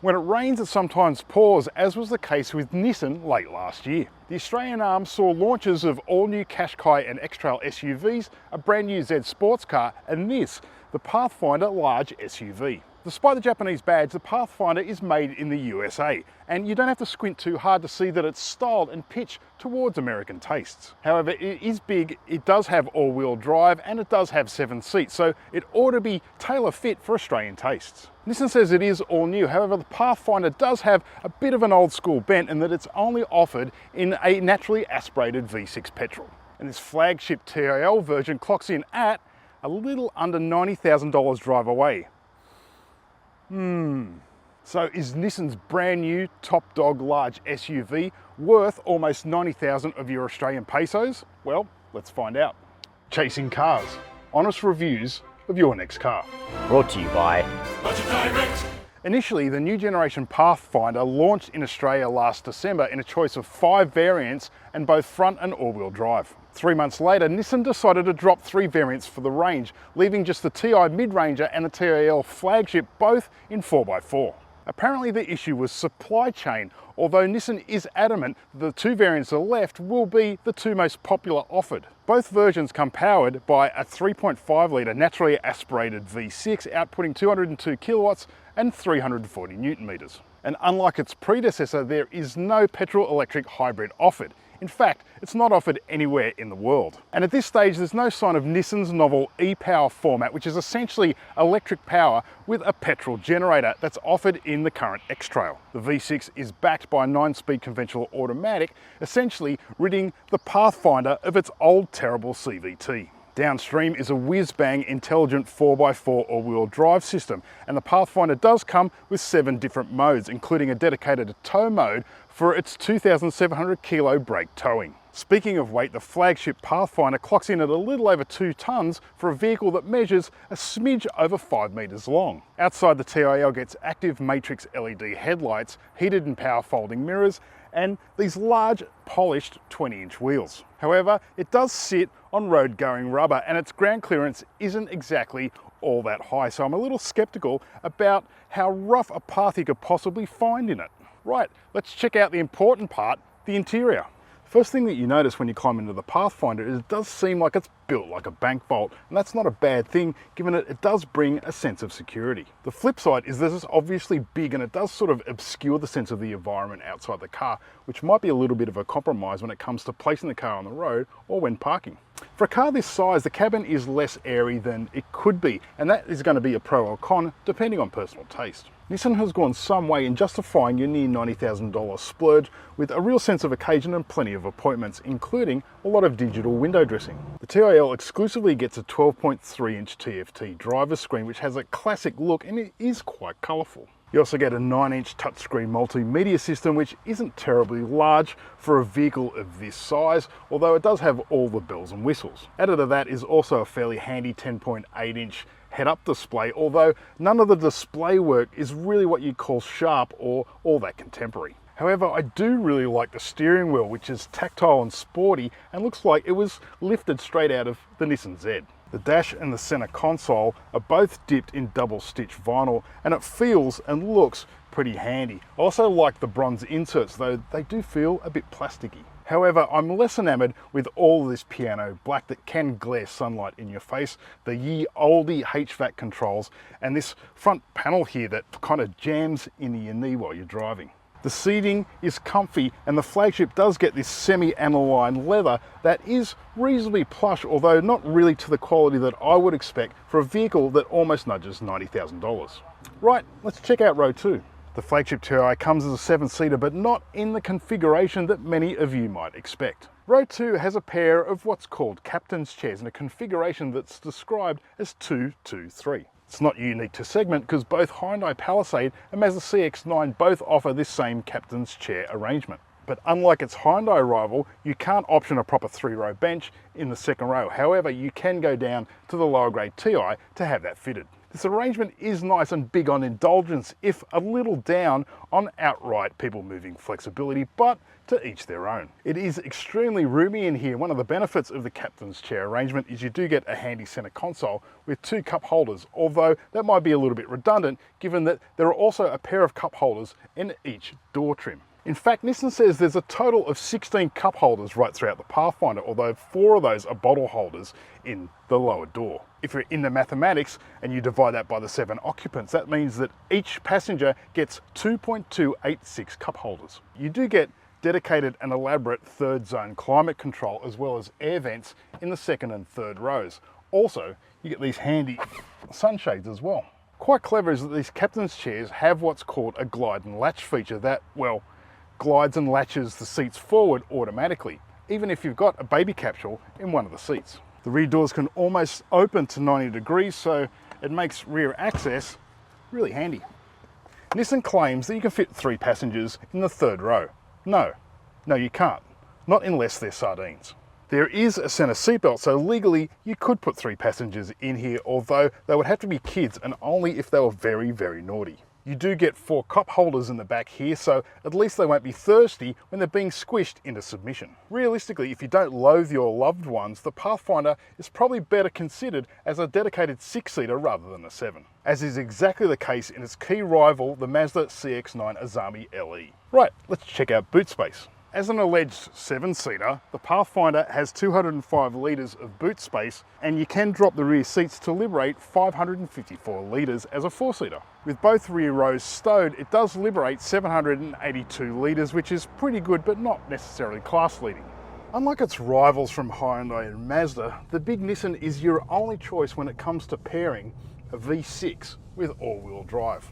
When it rains, it sometimes pours, as was the case with Nissan late last year. The Australian arm saw launches of all-new Qashqai and X-Trail SUVs, a brand new Z sports car, and this, the Pathfinder large SUV. Despite the Japanese badge, the Pathfinder is made in the USA, and you don't have to squint too hard to see that it's styled and pitched towards American tastes. However, it is big, it does have all-wheel drive, and it does have 7 seats, so it ought to be tailor-fit for Australian tastes. Nissan says it is all new, however the Pathfinder does have a bit of an old school bent in that it's only offered in a naturally aspirated V6 petrol. And this flagship Ti-L version clocks in at a little under $90,000 drive away. So is Nissan's brand new top dog large SUV worth almost 90,000 of your Australian pesos? Well, let's find out. Chasing cars, honest reviews of your next car. Brought to you by Budget Direct. Initially, the new generation Pathfinder launched in Australia last December in a choice of 5 variants and both front and all-wheel drive. 3 months later, Nissan decided to drop 3 variants for the range, leaving just the Ti mid-ranger and the Ti-L flagship both in 4x4. Apparently the issue was supply chain, although Nissan is adamant that the 2 variants left will be the 2 most popular offered. Both versions come powered by a 3.5 litre naturally aspirated V6 outputting 202 kilowatts and 340 newton meters. And unlike its predecessor, there is no petrol-electric hybrid offered. In fact, it's not offered anywhere in the world. And at this stage, there's no sign of Nissan's novel e-Power format, which is essentially electric power with a petrol generator that's offered in the current X-Trail. The V6 is backed by a 9-speed conventional automatic, essentially ridding the Pathfinder of its old terrible CVT. Downstream is a whiz-bang intelligent 4x4 all-wheel drive system, and the Pathfinder does come with 7 different modes, including a dedicated tow mode for its 2,700 kilo brake towing. Speaking of weight, the flagship Pathfinder clocks in at a little over 2 tonnes for a vehicle that measures a smidge over 5 metres long. Outside, the Ti-L gets active matrix LED headlights, heated and power folding mirrors, and these large polished 20-inch wheels. However, it does sit on road-going rubber and its ground clearance isn't exactly all that high, so I'm a little skeptical about how rough a path you could possibly find in it. Right, let's check out the important part, the interior. First thing that you notice when you climb into the Pathfinder is it does seem like it's built like a bank vault, and that's not a bad thing given that it does bring a sense of security. The flip side is this is obviously big and it does sort of obscure the sense of the environment outside the car, which might be a little bit of a compromise when it comes to placing the car on the road or when parking. For a car this size, the cabin is less airy than it could be, and that is going to be a pro or con depending on personal taste. Nissan has gone some way in justifying your near $90,000 splurge with a real sense of occasion and plenty of appointments, including a lot of digital window dressing. The Ti-L exclusively gets a 12.3-inch TFT driver screen, which has a classic look and it is quite colourful. You also get a 9-inch touchscreen multimedia system, which isn't terribly large for a vehicle of this size, although it does have all the bells and whistles. Added to that is also a fairly handy 10.8-inch head-up display, although none of the display work is really what you'd call sharp or all that contemporary. However, I do really like the steering wheel, which is tactile and sporty and looks like it was lifted straight out of the Nissan Z. The dash and the center console are both dipped in double stitch vinyl and it feels and looks pretty handy. I also like the bronze inserts, though they do feel a bit plasticky. However, I'm less enamored with all this piano black that can glare sunlight in your face, the ye olde HVAC controls, and this front panel here that kind of jams into your knee while you're driving. The seating is comfy and the flagship does get this semi-aniline leather that is reasonably plush, although not really to the quality that I would expect for a vehicle that almost nudges $90,000. Right, let's check out row 2. The flagship Ti comes as a 7-seater, but not in the configuration that many of you might expect. Row 2 has a pair of what's called captain's chairs in a configuration that's described as 2-2-3. It's not unique to segment because both Hyundai Palisade and Mazda CX-9 both offer this same captain's chair arrangement. But unlike its Hyundai rival, you can't option a proper 3-row bench in the second row. However, you can go down to the lower grade Ti to have that fitted. This arrangement is nice and big on indulgence, if a little down on outright people-moving flexibility, but to each their own. It is extremely roomy in here. One of the benefits of the captain's chair arrangement is you do get a handy center console with 2 cup holders, although that might be a little bit redundant given that there are also a pair of cup holders in each door trim. In fact, Nissan says there's a total of 16 cup holders right throughout the Pathfinder, although 4 of those are bottle holders in the lower door. If you're into mathematics and you divide that by the 7 occupants, that means that each passenger gets 2.286 cup holders. You do get dedicated and elaborate third zone climate control as well as air vents in the second and third rows. Also, you get these handy sunshades as well. Quite clever is that these captain's chairs have what's called a glide and latch feature that, well, glides and latches the seats forward automatically, even if you've got a baby capsule in one of the seats. The rear doors can almost open to 90 degrees, so it makes rear access really handy. Nissan claims that you can fit 3 passengers in the third row. No, you can't. Not unless they're sardines. There is a center seatbelt, so legally you could put 3 passengers in here, although they would have to be kids and only if they were very, very naughty. You do get 4 cup holders in the back here, so at least they won't be thirsty when they're being squished into submission. Realistically, if you don't loathe your loved ones, the Pathfinder is probably better considered as a dedicated 6-seater rather than a 7, as is exactly the case in its key rival, the Mazda CX-9 Azami LE. Right, let's check out boot space. As an alleged 7-seater, the Pathfinder has 205 litres of boot space, and you can drop the rear seats to liberate 554 litres as a 4-seater. With both rear rows stowed, it does liberate 782 litres, which is pretty good, but not necessarily class-leading. Unlike its rivals from Hyundai and Mazda, the big Nissan is your only choice when it comes to pairing a V6 with all-wheel drive.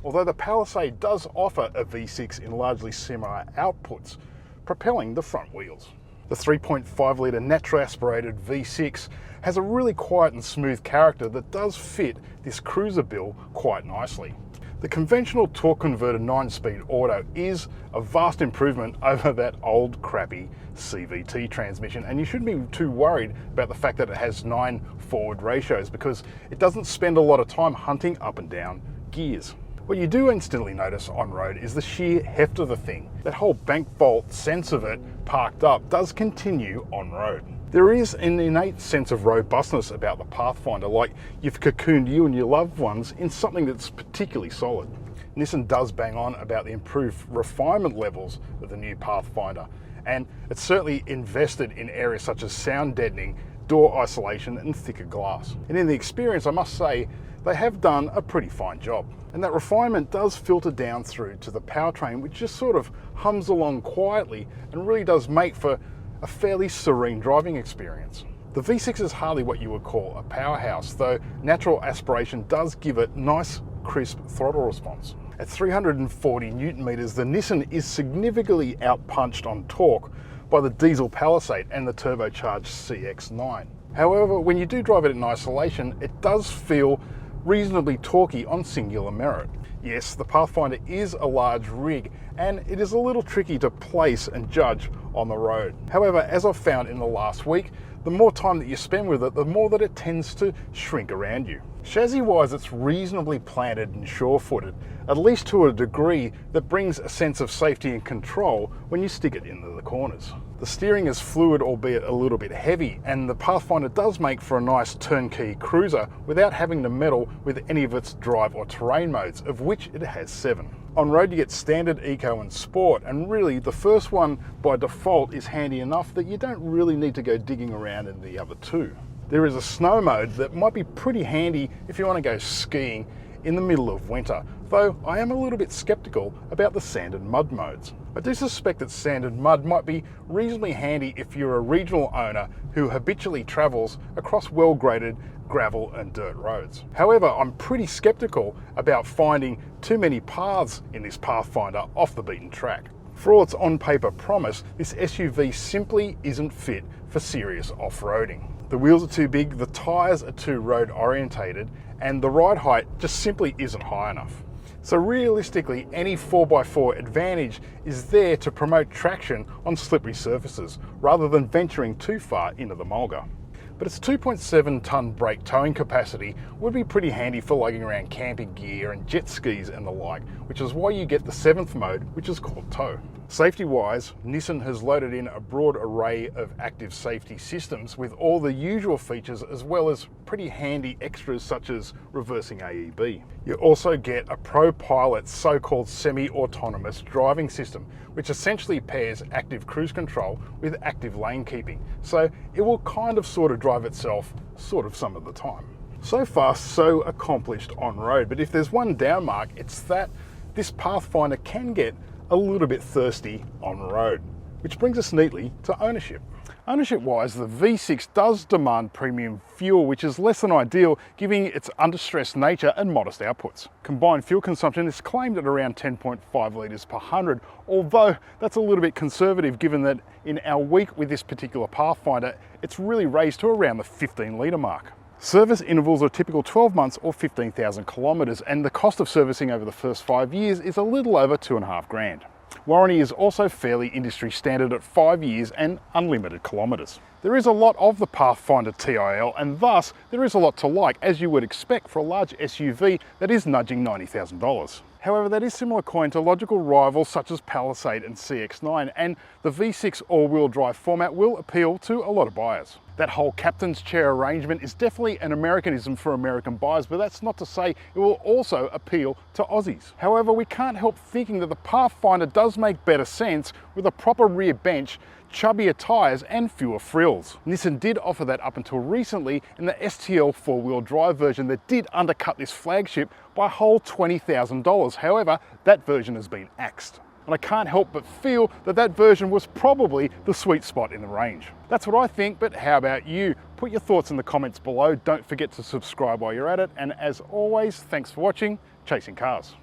Although the Palisade does offer a V6 in largely similar outputs, propelling the front wheels. The 3.5 litre naturally aspirated V6 has a really quiet and smooth character that does fit this cruiser bill quite nicely. The conventional torque converter 9-speed auto is a vast improvement over that old crappy CVT transmission, and you shouldn't be too worried about the fact that it has 9 forward ratios because it doesn't spend a lot of time hunting up and down gears. What you do instantly notice on road is the sheer heft of the thing. That whole bank vault sense of it parked up does continue on road. There is an innate sense of robustness about the Pathfinder, like you've cocooned you and your loved ones in something that's particularly solid. Nissan does bang on about the improved refinement levels of the new Pathfinder, and it's certainly invested in areas such as sound deadening, door isolation and thicker glass. And in the experience, I must say, they have done a pretty fine job. And that refinement does filter down through to the powertrain, which just sort of hums along quietly and really does make for a fairly serene driving experience. The V6 is hardly what you would call a powerhouse, though natural aspiration does give it nice, crisp throttle response. At 340 Newton meters, the Nissan is significantly outpunched on torque by the diesel Palisade and the turbocharged CX-9. However, when you do drive it in isolation, it does feel reasonably torquey on singular merit. Yes, the Pathfinder is a large rig and it is a little tricky to place and judge on the road. However, as I've found in the last week, the more time that you spend with it, the more that it tends to shrink around you. Chassis-wise, it's reasonably planted and sure-footed, at least to a degree that brings a sense of safety and control when you stick it into the corners. The steering is fluid, albeit a little bit heavy, and the Pathfinder does make for a nice turnkey cruiser without having to meddle with any of its drive or terrain modes, of which it has 7. On road you get standard, eco and sport, and really the first one by default is handy enough that you don't really need to go digging around in the other 2. There is a snow mode that might be pretty handy if you want to go skiing in the middle of winter, though I am a little bit skeptical about the sand and mud modes. I do suspect that sand and mud might be reasonably handy if you're a regional owner who habitually travels across well-graded gravel and dirt roads. However, I'm pretty skeptical about finding too many paths in this Pathfinder off the beaten track. For all its on-paper promise, this SUV simply isn't fit for serious off-roading. The wheels are too big, the tyres are too road orientated, and the ride height just simply isn't high enough. So realistically, any 4x4 advantage is there to promote traction on slippery surfaces, rather than venturing too far into the mulga. but its 2.7-ton brake towing capacity would be pretty handy for lugging around camping gear and jet skis and the like, which is why you get the 7th mode, which is called tow. Safety-wise, Nissan has loaded in a broad array of active safety systems with all the usual features as well as pretty handy extras such as reversing AEB. You also get a ProPilot so-called semi-autonomous driving system, which essentially pairs active cruise control with active lane keeping. So it will kind of sort of drive itself sort of some of the time. So far, so accomplished on road, but if there's one down mark, it's that this Pathfinder can get a little bit thirsty on road, which brings us neatly to ownership. Ownership-wise, the V6 does demand premium fuel, which is less than ideal, given its under-stressed nature and modest outputs. Combined fuel consumption is claimed at around 10.5 litres per 100, although that's a little bit conservative given that in our week with this particular Pathfinder, it's really raised to around the 15 litre mark. Service intervals are typical 12 months or 15,000 kilometres, and the cost of servicing over the first 5 years is a little over $2,500. Warranty is also fairly industry standard at 5 years and unlimited kilometres. There is a lot of the Pathfinder Ti-L, and thus there is a lot to like, as you would expect for a large SUV that is nudging $90,000. However, that is similar coin to logical rivals such as Palisade and CX-9, and the V6 all-wheel drive format will appeal to a lot of buyers. That whole captain's chair arrangement is definitely an Americanism for American buyers, but that's not to say it will also appeal to Aussies. However, we can't help thinking that the Pathfinder does make better sense with a proper rear bench, chubbier tyres and fewer frills. Nissan did offer that up until recently in the STL four-wheel drive version that did undercut this flagship by a whole $20,000. However, that version has been axed. And I can't help but feel that that version was probably the sweet spot in the range. That's what I think, but how about you? Put your thoughts in the comments below. Don't forget to subscribe while you're at it. And as always, thanks for watching Chasing Cars.